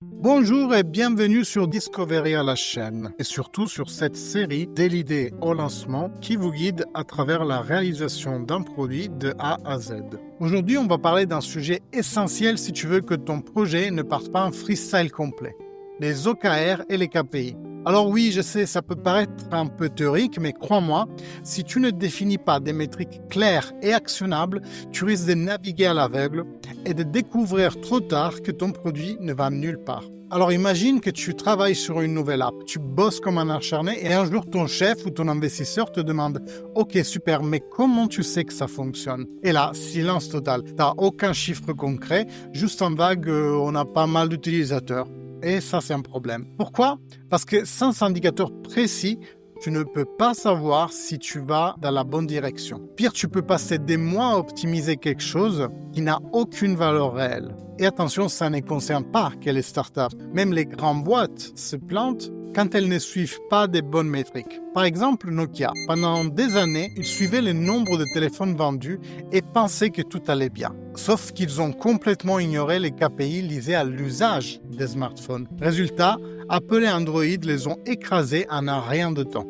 Bonjour et bienvenue sur Discovery à la chaîne et surtout sur cette série dès l'idée au lancement qui vous guide à travers la réalisation d'un produit de A à Z. Aujourd'hui, on va parler d'un sujet essentiel si tu veux que ton projet ne parte pas en freestyle complet, les OKR et les KPI. Alors oui, je sais, ça peut paraître un peu théorique, mais crois-moi, si tu ne définis pas des métriques claires et actionnables, tu risques de naviguer à l'aveugle et de découvrir trop tard que ton produit ne va nulle part. Alors imagine que tu travailles sur une nouvelle app, tu bosses comme un acharné et un jour ton chef ou ton investisseur te demande « Ok, super, mais comment tu sais que ça fonctionne ?» Et là, silence total, tu n'as aucun chiffre concret, juste en vague, on a pas mal d'utilisateurs. Et ça, c'est un problème. Pourquoi? Parce que sans indicateur précis, tu ne peux pas savoir si tu vas dans la bonne direction. Pire, tu peux passer des mois à optimiser quelque chose qui n'a aucune valeur réelle. Et attention, ça ne concerne pas que les startups. Même les grandes boîtes se plantent quand elles ne suivent pas des bonnes métriques. Par exemple, Nokia. Pendant des années, ils suivaient le nombre de téléphones vendus et pensaient que tout allait bien. Sauf qu'ils ont complètement ignoré les KPI liés à l'usage des smartphones. Résultat, Apple et Android les ont écrasés en un rien de temps.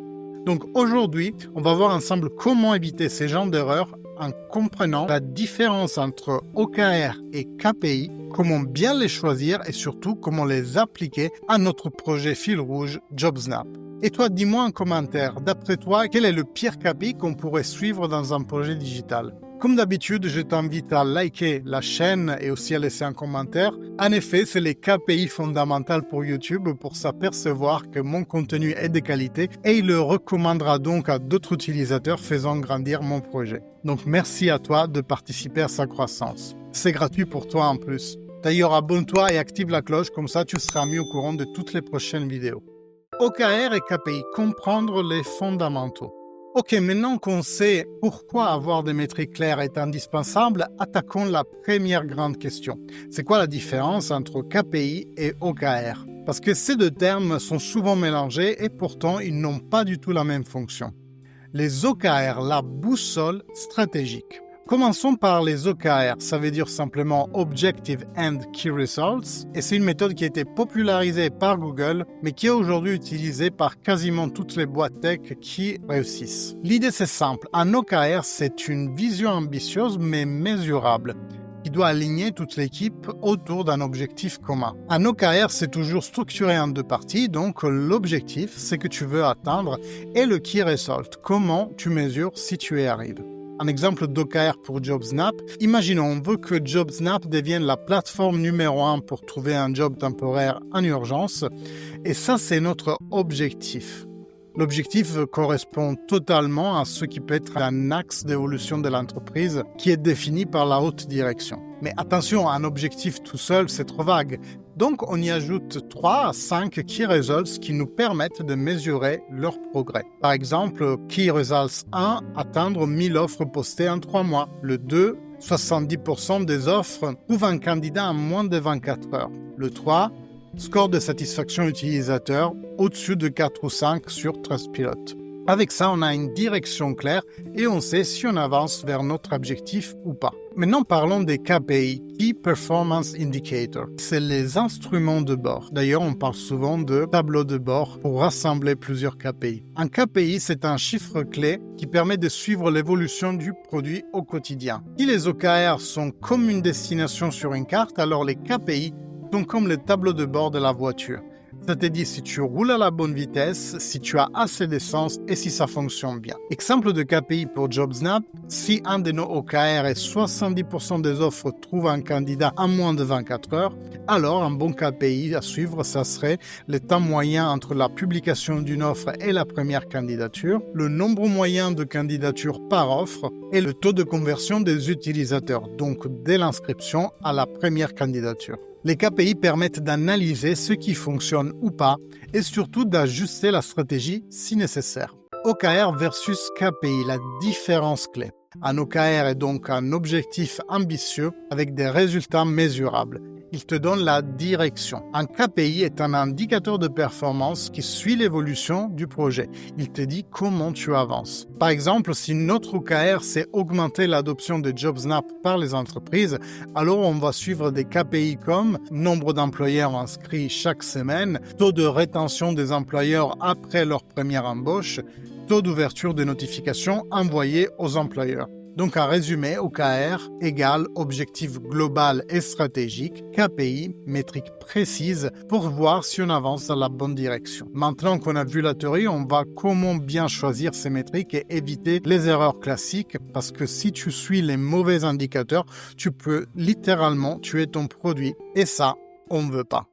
Donc aujourd'hui, on va voir ensemble comment éviter ces genres d'erreurs en comprenant la différence entre OKR et KPI, comment bien les choisir et surtout comment les appliquer à notre projet fil rouge JobSnap. Et toi, dis-moi en commentaire, d'après toi, quel est le pire KPI qu'on pourrait suivre dans un projet digital? Comme d'habitude, je t'invite à liker la chaîne et aussi à laisser un commentaire. En effet, c'est les KPI fondamentaux pour YouTube pour s'apercevoir que mon contenu est de qualité et il le recommandera donc à d'autres utilisateurs faisant grandir mon projet. Donc merci à toi de participer à sa croissance. C'est gratuit pour toi en plus. D'ailleurs, abonne-toi et active la cloche, comme ça tu seras mis au courant de toutes les prochaines vidéos. OKR et KPI, comprendre les fondamentaux. Ok, maintenant qu'on sait pourquoi avoir des métriques claires est indispensable, attaquons la première grande question. C'est quoi la différence entre KPI et OKR? Parce que ces deux termes sont souvent mélangés et pourtant ils n'ont pas du tout la même fonction. Les OKR, la boussole stratégique. Commençons par les OKR, ça veut dire simplement Objective and Key Results, et c'est une méthode qui a été popularisée par Google, mais qui est aujourd'hui utilisée par quasiment toutes les boîtes tech qui réussissent. L'idée c'est simple, un OKR c'est une vision ambitieuse mais mesurable, qui doit aligner toute l'équipe autour d'un objectif commun. Un OKR, c'est toujours structuré en deux parties, donc l'objectif, c'est que tu veux atteindre, et le Key Result, comment tu mesures si tu y arrives. Un exemple d'OKR pour JobSnap, imaginons on veut que JobSnap devienne la plateforme numéro 1 pour trouver un job temporaire en urgence, et ça c'est notre objectif. L'objectif correspond totalement à ce qui peut être un axe d'évolution de l'entreprise qui est défini par la haute direction. Mais attention, un objectif tout seul, c'est trop vague. Donc, on y ajoute 3 à 5 Key Results qui nous permettent de mesurer leur progrès. Par exemple, Key Results 1, atteindre 1000 offres postées en 3 mois. Le 2, 70% des offres trouvent un candidat en moins de 24 heures. Le 3, score de satisfaction utilisateur au-dessus de 4 ou 5 sur Trustpilot. Avec ça, on a une direction claire et on sait si on avance vers notre objectif ou pas. Maintenant, parlons des KPI, Key Performance Indicator. C'est les instruments de bord. D'ailleurs, on parle souvent de tableau de bord pour rassembler plusieurs KPI. Un KPI, c'est un chiffre clé qui permet de suivre l'évolution du produit au quotidien. Si les OKR sont comme une destination sur une carte, alors les KPI sont comme le tableau de bord de la voiture. Ça te dit si tu roules à la bonne vitesse, si tu as assez d'essence et si ça fonctionne bien. Exemple de KPI pour JobSnap, si un de nos OKR et 70% des offres trouvent un candidat en moins de 24 heures, alors un bon KPI à suivre, ça serait le temps moyen entre la publication d'une offre et la première candidature, le nombre moyen de candidatures par offre et le taux de conversion des utilisateurs, donc dès l'inscription à la première candidature. Les KPI permettent d'analyser ce qui fonctionne ou pas et surtout d'ajuster la stratégie si nécessaire. OKR versus KPI, la différence clé. Un OKR est donc un objectif ambitieux avec des résultats mesurables. Il te donne la direction. Un KPI est un indicateur de performance qui suit l'évolution du projet. Il te dit comment tu avances. Par exemple, si notre OKR c'est augmenter l'adoption de JobSnap par les entreprises, alors on va suivre des KPI comme nombre d'employeurs inscrits chaque semaine, taux de rétention des employeurs après leur première embauche, taux d'ouverture des notifications envoyées aux employeurs. Donc, en résumé, OKR égale objectif global et stratégique, KPI, métrique précise pour voir si on avance dans la bonne direction. Maintenant qu'on a vu la théorie, on va comment bien choisir ces métriques et éviter les erreurs classiques parce que si tu suis les mauvais indicateurs, tu peux littéralement tuer ton produit et ça, on ne veut pas.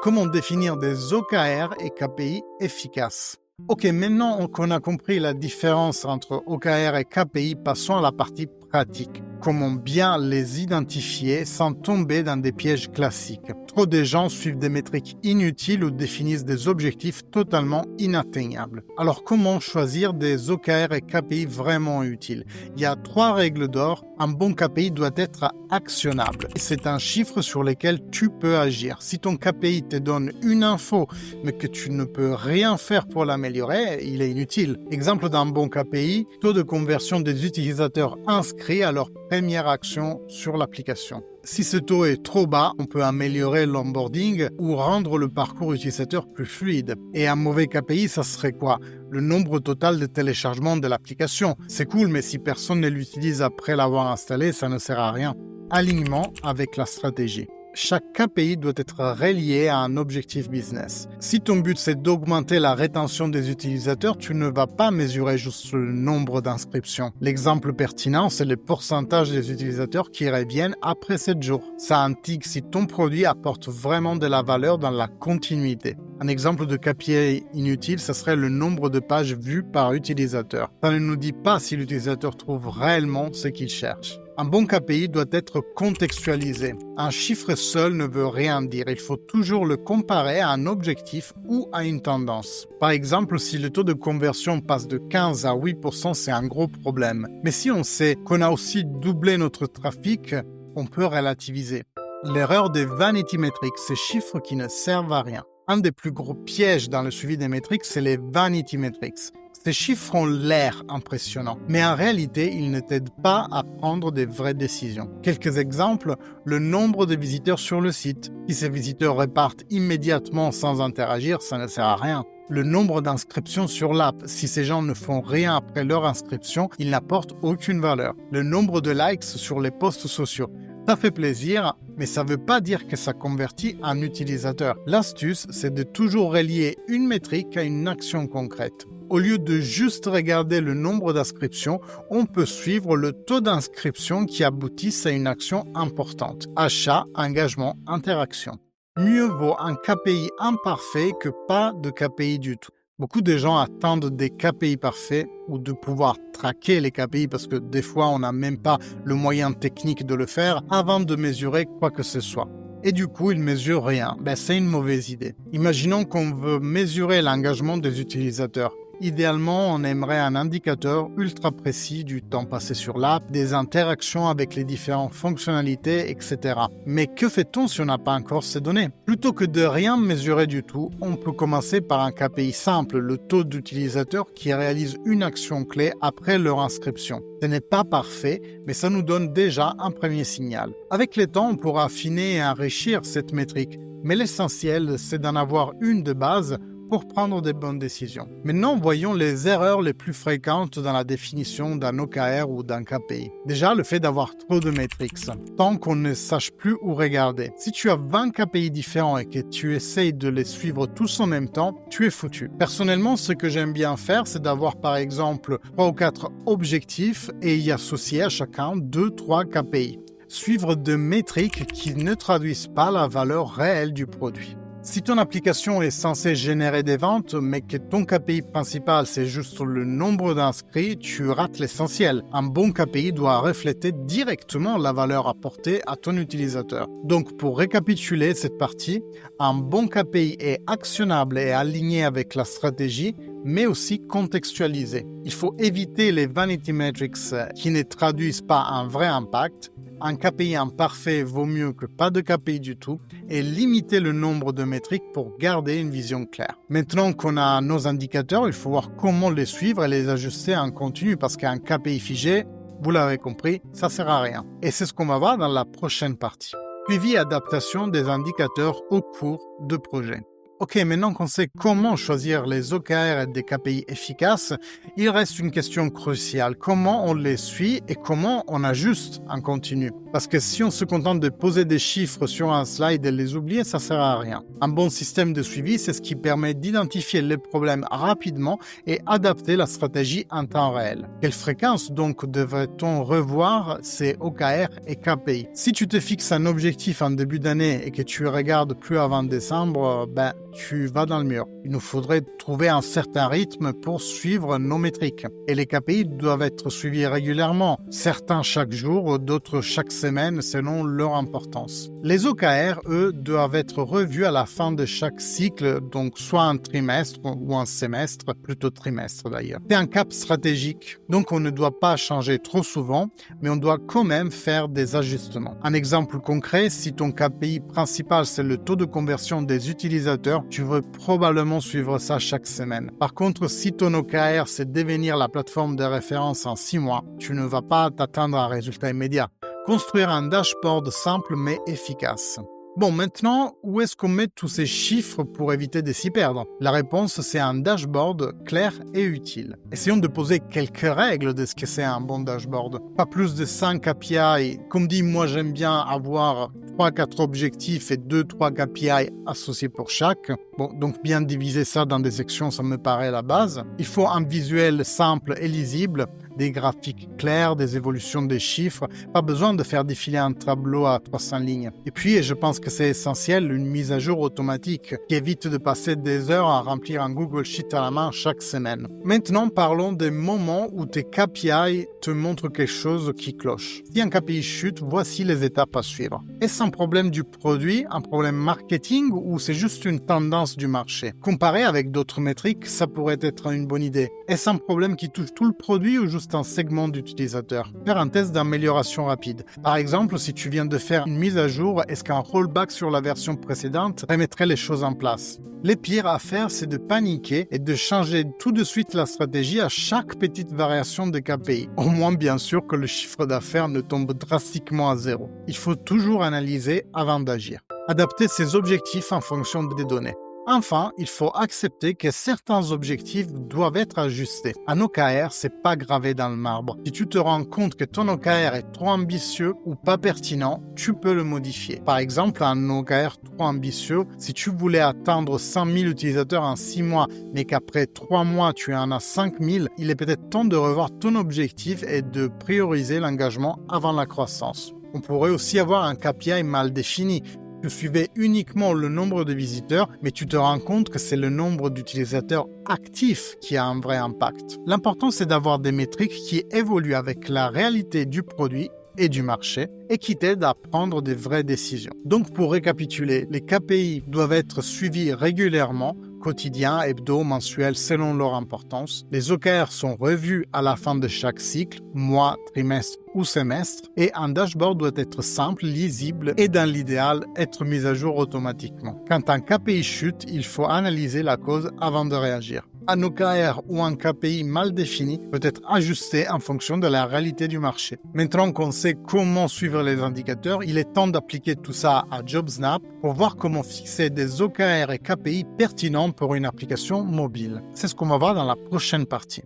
Comment définir des OKR et KPI efficaces? Ok, maintenant qu'on a compris la différence entre OKR et KPI, passons à la partie pratique. Comment bien les identifier sans tomber dans des pièges classiques. Trop de gens suivent des métriques inutiles ou définissent des objectifs totalement inatteignables. Alors comment choisir des OKR et KPI vraiment utiles? Il y a 3 règles d'or. Un bon KPI doit être actionnable. C'est un chiffre sur lequel tu peux agir. Si ton KPI te donne une info, mais que tu ne peux rien faire pour l'améliorer, il est inutile. Exemple d'un bon KPI, taux de conversion des utilisateurs inscrits à leur première action sur l'application. Si ce taux est trop bas, on peut améliorer l'onboarding ou rendre le parcours utilisateur plus fluide. Et un mauvais KPI, ça serait quoi? Le nombre total de téléchargements de l'application. C'est cool, mais si personne ne l'utilise après l'avoir installé, ça ne sert à rien. Alignement avec la stratégie. Chaque KPI doit être relié à un objectif business. Si ton but c'est d'augmenter la rétention des utilisateurs, tu ne vas pas mesurer juste le nombre d'inscriptions. L'exemple pertinent, c'est le pourcentage des utilisateurs qui reviennent après 7 jours. Ça indique si ton produit apporte vraiment de la valeur dans la continuité. Un exemple de KPI inutile, ce serait le nombre de pages vues par utilisateur. Ça ne nous dit pas si l'utilisateur trouve réellement ce qu'il cherche. Un bon KPI doit être contextualisé. Un chiffre seul ne veut rien dire. Il faut toujours le comparer à un objectif ou à une tendance. Par exemple, si le taux de conversion passe de 15 à 8%, c'est un gros problème. Mais si on sait qu'on a aussi doublé notre trafic, on peut relativiser. L'erreur des vanity metrics, ces chiffres qui ne servent à rien. Un des plus gros pièges dans le suivi des métriques, c'est les vanity metrics. Ces chiffres ont l'air impressionnants, mais en réalité, ils ne t'aident pas à prendre des vraies décisions. Quelques exemples, le nombre de visiteurs sur le site. Si ces visiteurs repartent immédiatement sans interagir, ça ne sert à rien. Le nombre d'inscriptions sur l'app. Si ces gens ne font rien après leur inscription, ils n'apportent aucune valeur. Le nombre de likes sur les posts sociaux. Ça fait plaisir, mais ça ne veut pas dire que ça convertit un utilisateur. L'astuce, c'est de toujours relier une métrique à une action concrète. Au lieu de juste regarder le nombre d'inscriptions, on peut suivre le taux d'inscription qui aboutissent à une action importante. Achat, engagement, interaction. Mieux vaut un KPI imparfait que pas de KPI du tout. Beaucoup de gens attendent des KPI parfaits ou de pouvoir traquer les KPI parce que des fois on n'a même pas le moyen technique de le faire avant de mesurer quoi que ce soit. Et du coup, ils ne mesurent rien. C'est une mauvaise idée. Imaginons qu'on veut mesurer l'engagement des utilisateurs. Idéalement, on aimerait un indicateur ultra précis du temps passé sur l'app, des interactions avec les différentes fonctionnalités, etc. Mais que fait-on si on n'a pas encore ces données? Plutôt que de rien mesurer du tout, on peut commencer par un KPI simple, le taux d'utilisateurs qui réalisent une action clé après leur inscription. Ce n'est pas parfait, mais ça nous donne déjà un premier signal. Avec le temps, on pourra affiner et enrichir cette métrique. Mais l'essentiel, c'est d'en avoir une de base pour prendre des bonnes décisions. Maintenant, voyons les erreurs les plus fréquentes dans la définition d'un OKR ou d'un KPI. Déjà, le fait d'avoir trop de métriques, tant qu'on ne sache plus où regarder. Si tu as 20 KPI différents et que tu essayes de les suivre tous en même temps, tu es foutu. Personnellement, ce que j'aime bien faire, c'est d'avoir par exemple 3 ou 4 objectifs et y associer à chacun 2-3 KPI. Suivre de métriques qui ne traduisent pas la valeur réelle du produit. Si ton application est censée générer des ventes, mais que ton KPI principal c'est juste le nombre d'inscrits, tu rates l'essentiel. Un bon KPI doit refléter directement la valeur apportée à ton utilisateur. Donc pour récapituler cette partie, un bon KPI est actionnable et aligné avec la stratégie, mais aussi contextualisé. Il faut éviter les vanity metrics qui ne traduisent pas un vrai impact. Un KPI imparfait vaut mieux que pas de KPI du tout et limiter le nombre de métriques pour garder une vision claire. Maintenant qu'on a nos indicateurs, il faut voir comment les suivre et les ajuster en continu parce qu'un KPI figé, vous l'avez compris, ça sert à rien. Et c'est ce qu'on va voir dans la prochaine partie. Suivi et adaptation des indicateurs au cours de projet. Ok, maintenant qu'on sait comment choisir les OKR et des KPI efficaces, il reste une question cruciale. Comment on les suit et comment on ajuste en continu? Parce que si on se contente de poser des chiffres sur un slide et les oublier, ça ne sert à rien. Un bon système de suivi, c'est ce qui permet d'identifier les problèmes rapidement et adapter la stratégie en temps réel. Quelle fréquence donc devrait-on revoir ces OKR et KPI? Si tu te fixes un objectif en début d'année et que tu regardes plus avant décembre, tu vas dans le mur. Il nous faudrait trouver un certain rythme pour suivre nos métriques. Et les KPI doivent être suivis régulièrement, certains chaque jour, d'autres chaque semaine selon leur importance. Les OKR, eux, doivent être revus à la fin de chaque cycle, donc soit un trimestre ou un semestre, plutôt trimestre d'ailleurs. C'est un cap stratégique, donc on ne doit pas changer trop souvent, mais on doit quand même faire des ajustements. Un exemple concret, si ton KPI principal c'est le taux de conversion des utilisateurs, tu veux probablement suivre ça chaque semaine. Par contre, si ton OKR c'est devenir la plateforme de référence en 6 mois, tu ne vas pas t'attendre à un résultat immédiat. Construire un dashboard simple mais efficace. Bon, maintenant, où est-ce qu'on met tous ces chiffres pour éviter de s'y perdre? La réponse, c'est un dashboard clair et utile. Essayons de poser quelques règles de ce que c'est un bon dashboard. Pas plus de 5 KPI. Comme dit, moi j'aime bien avoir 3-4 objectifs et 2-3 KPI associés pour chaque. Bon, donc bien diviser ça dans des sections, ça me paraît la base. Il faut un visuel simple et lisible, des graphiques clairs, des évolutions des chiffres. Pas besoin de faire défiler un tableau à 300 lignes. Et puis, je pense que c'est essentiel, une mise à jour automatique qui évite de passer des heures à remplir un Google Sheet à la main chaque semaine. Maintenant, parlons des moments où tes KPI te montrent quelque chose qui cloche. Si un KPI chute, voici les étapes à suivre. Est-ce un problème du produit, un problème marketing ou c'est juste une tendance du marché? Comparer avec d'autres métriques, ça pourrait être une bonne idée. Est-ce un problème qui touche tout le produit ou juste un segment d'utilisateurs? Faire un test d'amélioration rapide. Par exemple, si tu viens de faire une mise à jour, est-ce qu'un rollback sur la version précédente remettrait les choses en place? Le pire à faire, c'est de paniquer et de changer tout de suite la stratégie à chaque petite variation de KPI. Au moins, bien sûr, que le chiffre d'affaires ne tombe drastiquement à zéro. Il faut toujours analyser avant d'agir. Adapter ses objectifs en fonction des données. Enfin, il faut accepter que certains objectifs doivent être ajustés. Un OKR, c'est pas gravé dans le marbre. Si tu te rends compte que ton OKR est trop ambitieux ou pas pertinent, tu peux le modifier. Par exemple, un OKR trop ambitieux, si tu voulais atteindre 100 000 utilisateurs en 6 mois, mais qu'après 3 mois, tu en as 5 000, il est peut-être temps de revoir ton objectif et de prioriser l'engagement avant la croissance. On pourrait aussi avoir un KPI mal défini. Tu suivais uniquement le nombre de visiteurs, mais tu te rends compte que c'est le nombre d'utilisateurs actifs qui a un vrai impact. L'important, c'est d'avoir des métriques qui évoluent avec la réalité du produit et du marché et qui t'aident à prendre des vraies décisions. Donc, pour récapituler, les KPI doivent être suivis régulièrement, quotidien, hebdo, mensuel, selon leur importance. Les OKR sont revus à la fin de chaque cycle, mois, trimestre ou semestre, et un dashboard doit être simple, lisible et dans l'idéal, être mis à jour automatiquement. Quand un KPI chute, il faut analyser la cause avant de réagir. Un OKR ou un KPI mal défini peut être ajusté en fonction de la réalité du marché. Maintenant qu'on sait comment suivre les indicateurs, il est temps d'appliquer tout ça à JobSnap pour voir comment fixer des OKR et KPI pertinents pour une application mobile. C'est ce qu'on va voir dans la prochaine partie.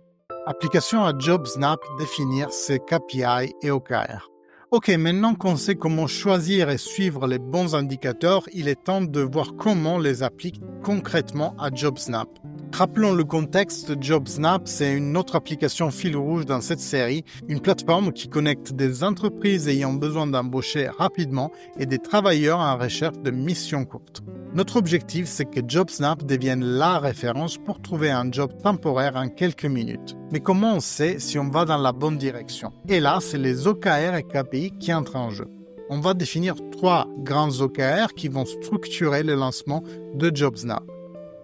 Application à JobSnap, définir ses KPI et OKR. Ok, maintenant qu'on sait comment choisir et suivre les bons indicateurs, il est temps de voir comment les appliquer concrètement à JobSnap. Rappelons le contexte, JobSnap, c'est une autre application fil rouge dans cette série, une plateforme qui connecte des entreprises ayant besoin d'embaucher rapidement et des travailleurs en recherche de missions courtes. Notre objectif, c'est que JobSnap devienne la référence pour trouver un job temporaire en quelques minutes. Mais comment on sait si on va dans la bonne direction? Et là, c'est les OKR et KPI qui entrent en jeu. On va définir 3 grands OKR qui vont structurer le lancement de JobSnap.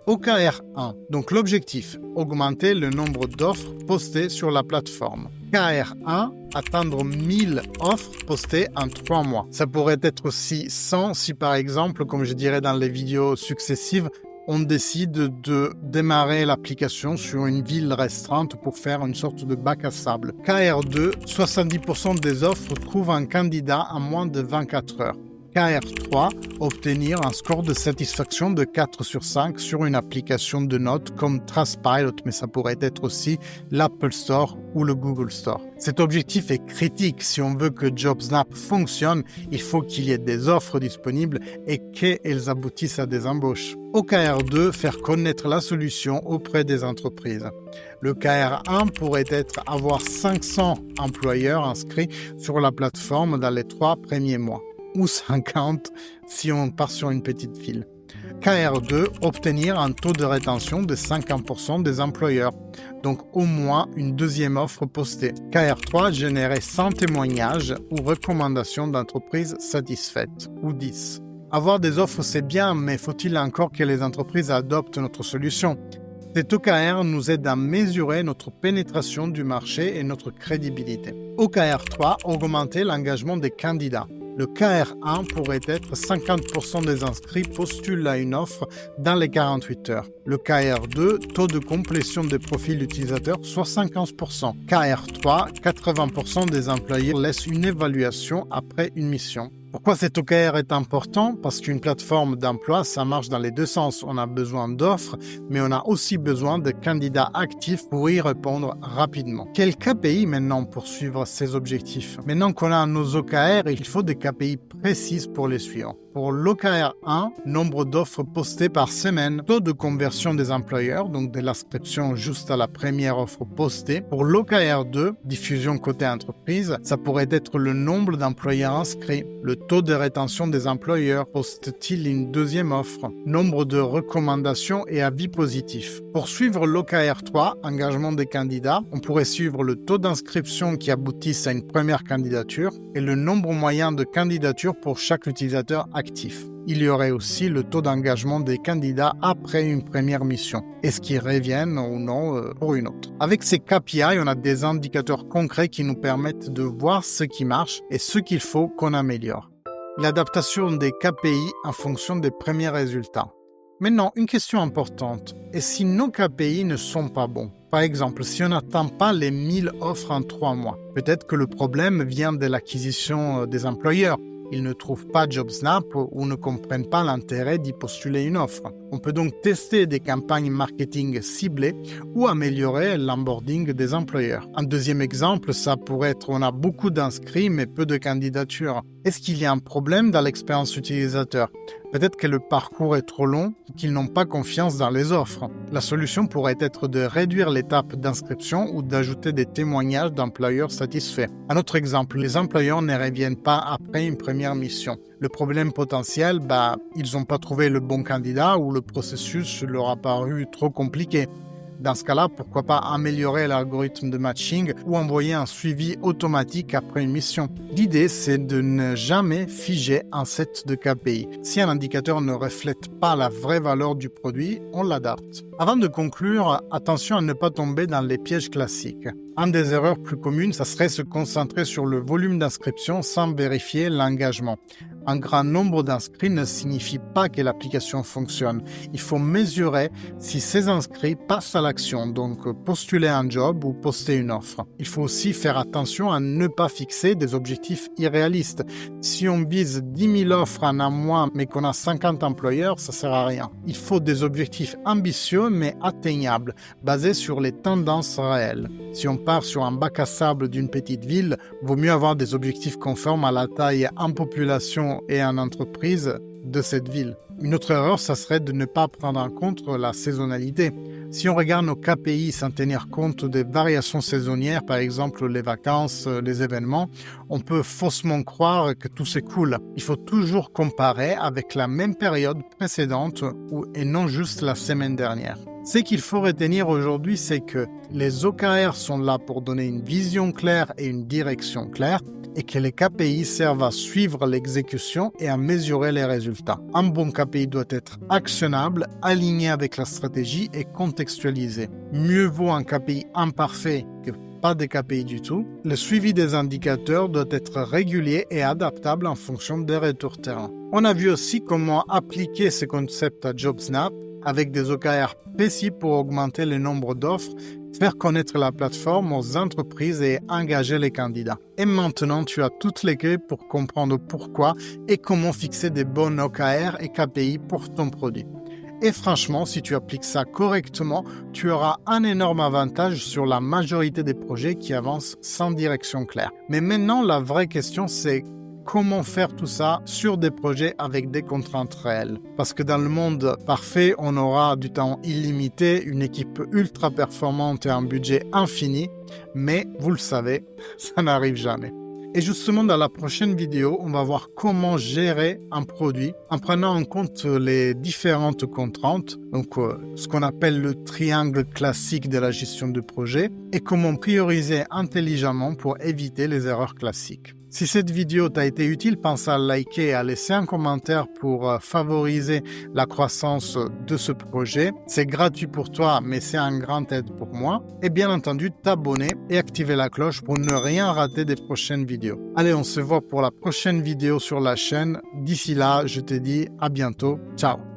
OKR 1, donc l'objectif, augmenter le nombre d'offres postées sur la plateforme. OKR 1, atteindre 1000 offres postées en 3 mois. Ça pourrait être aussi 100 si par exemple, comme je dirais dans les vidéos successives, on décide de démarrer l'application sur une ville restreinte pour faire une sorte de bac à sable. KR2, 70% des offres trouvent un candidat en moins de 24 heures. KR3, obtenir un score de satisfaction de 4 sur 5 sur une application de notes comme Trustpilot, mais ça pourrait être aussi l'Apple Store ou le Google Store. Cet objectif est critique. Si on veut que JobSnap fonctionne, il faut qu'il y ait des offres disponibles et qu'elles aboutissent à des embauches. Au KR2, faire connaître la solution auprès des entreprises. Le KR1 pourrait être avoir 500 employeurs inscrits sur la plateforme dans les 3 premiers mois, ou 50 si on part sur une petite ville. KR2, obtenir un taux de rétention de 50% des employeurs, donc au moins une deuxième offre postée. KR3, générer 100 témoignages ou recommandations d'entreprises satisfaites, ou 10. Avoir des offres, c'est bien, mais faut-il encore que les entreprises adoptent notre solution? Cet OKR nous aide à mesurer notre pénétration du marché et notre crédibilité. OKR3, augmenter l'engagement des candidats. Le KR1 pourrait être 50% des inscrits postulent à une offre dans les 48 heures. Le KR2, taux de complétion des profils utilisateurs, soit 50%. KR3, 80% des employés laissent une évaluation après une mission. Pourquoi cet OKR est important? Parce qu'une plateforme d'emploi, ça marche dans les deux sens. On a besoin d'offres, mais on a aussi besoin de candidats actifs pour y répondre rapidement. Quel KPI maintenant pour suivre ces objectifs? Maintenant qu'on a nos OKR, il faut des KPI précises pour les suivre. Pour l'OKR 1, nombre d'offres postées par semaine, taux de conversion des employeurs, donc de l'inscription juste à la première offre postée. Pour l'OKR 2, diffusion côté entreprise, ça pourrait être le nombre d'employeurs inscrits, le taux de rétention des employeurs, postent-ils une deuxième offre, nombre de recommandations et avis positifs. Pour suivre l'OKR 3, engagement des candidats, on pourrait suivre le taux d'inscription qui aboutissent à une première candidature et le nombre moyen de candidatures pour chaque utilisateur actif. Il y aurait aussi le taux d'engagement des candidats après une première mission. Est-ce qu'ils reviennent ou non pour une autre? Avec ces KPI, on a des indicateurs concrets qui nous permettent de voir ce qui marche et ce qu'il faut qu'on améliore. L'adaptation des KPI en fonction des premiers résultats. Maintenant, une question importante. Et si nos KPI ne sont pas bons? Par exemple, si on n'atteint pas les 1000 offres en 3 mois, peut-être que le problème vient de l'acquisition des employeurs. Ils ne trouvent pas JobSnap ou ne comprennent pas l'intérêt d'y postuler une offre. On peut donc tester des campagnes marketing ciblées ou améliorer l'onboarding des employeurs. Un deuxième exemple, ça pourrait être on a beaucoup d'inscrits mais peu de candidatures. Est-ce qu'il y a un problème dans l'expérience utilisateur? Peut-être que le parcours est trop long ou qu'ils n'ont pas confiance dans les offres. La solution pourrait être de réduire l'étape d'inscription ou d'ajouter des témoignages d'employeurs satisfaits. Un autre exemple, les employeurs ne reviennent pas après une première mission. Le problème potentiel, ils n'ont pas trouvé le bon candidat ou le processus leur a paru trop compliqué. Dans ce cas-là, pourquoi pas améliorer l'algorithme de matching ou envoyer un suivi automatique après une mission. L'idée, c'est de ne jamais figer un set de KPI. Si un indicateur ne reflète pas la vraie valeur du produit, on l'adapte. Avant de conclure, attention à ne pas tomber dans les pièges classiques. Une des erreurs plus communes, ça serait se concentrer sur le volume d'inscription sans vérifier l'engagement. Un grand nombre d'inscrits ne signifie pas que l'application fonctionne. Il faut mesurer si ces inscrits passent à l'action, donc postuler un job ou poster une offre. Il faut aussi faire attention à ne pas fixer des objectifs irréalistes. Si on vise 10 000 offres en un mois mais qu'on a 50 employeurs, ça ne sert à rien. Il faut des objectifs ambitieux mais atteignables, basés sur les tendances réelles. Si on part sur un bac à sable d'une petite ville, vaut mieux avoir des objectifs conformes à la taille en population population et en entreprise de cette ville. Une autre erreur, ça serait de ne pas prendre en compte la saisonnalité. Si on regarde nos KPI sans tenir compte des variations saisonnières, par exemple les vacances, les événements, on peut faussement croire que tout s'écoule. Il faut toujours comparer avec la même période précédente et non juste la semaine dernière. Ce qu'il faut retenir aujourd'hui, c'est que les OKR sont là pour donner une vision claire et une direction claire, et que les KPI servent à suivre l'exécution et à mesurer les résultats. Un bon KPI doit être actionnable, aligné avec la stratégie et contextualisé. Mieux vaut un KPI imparfait que pas de KPI du tout. Le suivi des indicateurs doit être régulier et adaptable en fonction des retours terrain. On a vu aussi comment appliquer ce concept à JobSnap avec des OKR précis pour augmenter le nombre d'offres, faire connaître la plateforme aux entreprises et engager les candidats. Et maintenant, tu as toutes les clés pour comprendre pourquoi et comment fixer des bons OKR et KPI pour ton produit. Et franchement, si tu appliques ça correctement, tu auras un énorme avantage sur la majorité des projets qui avancent sans direction claire. Mais maintenant, la vraie question, c'est comment faire tout ça sur des projets avec des contraintes réelles. Parce que dans le monde parfait, on aura du temps illimité, une équipe ultra performante et un budget infini, mais vous le savez, ça n'arrive jamais. Et justement, dans la prochaine vidéo, on va voir comment gérer un produit en prenant en compte les différentes contraintes, donc ce qu'on appelle le triangle classique de la gestion de projet, et comment prioriser intelligemment pour éviter les erreurs classiques. Si cette vidéo t'a été utile, pense à liker et à laisser un commentaire pour favoriser la croissance de ce projet. C'est gratuit pour toi, mais c'est un grand aide pour moi. Et bien entendu, t'abonner et activer la cloche pour ne rien rater des prochaines vidéos. Allez, on se voit pour la prochaine vidéo sur la chaîne. D'ici là, je te dis à bientôt. Ciao!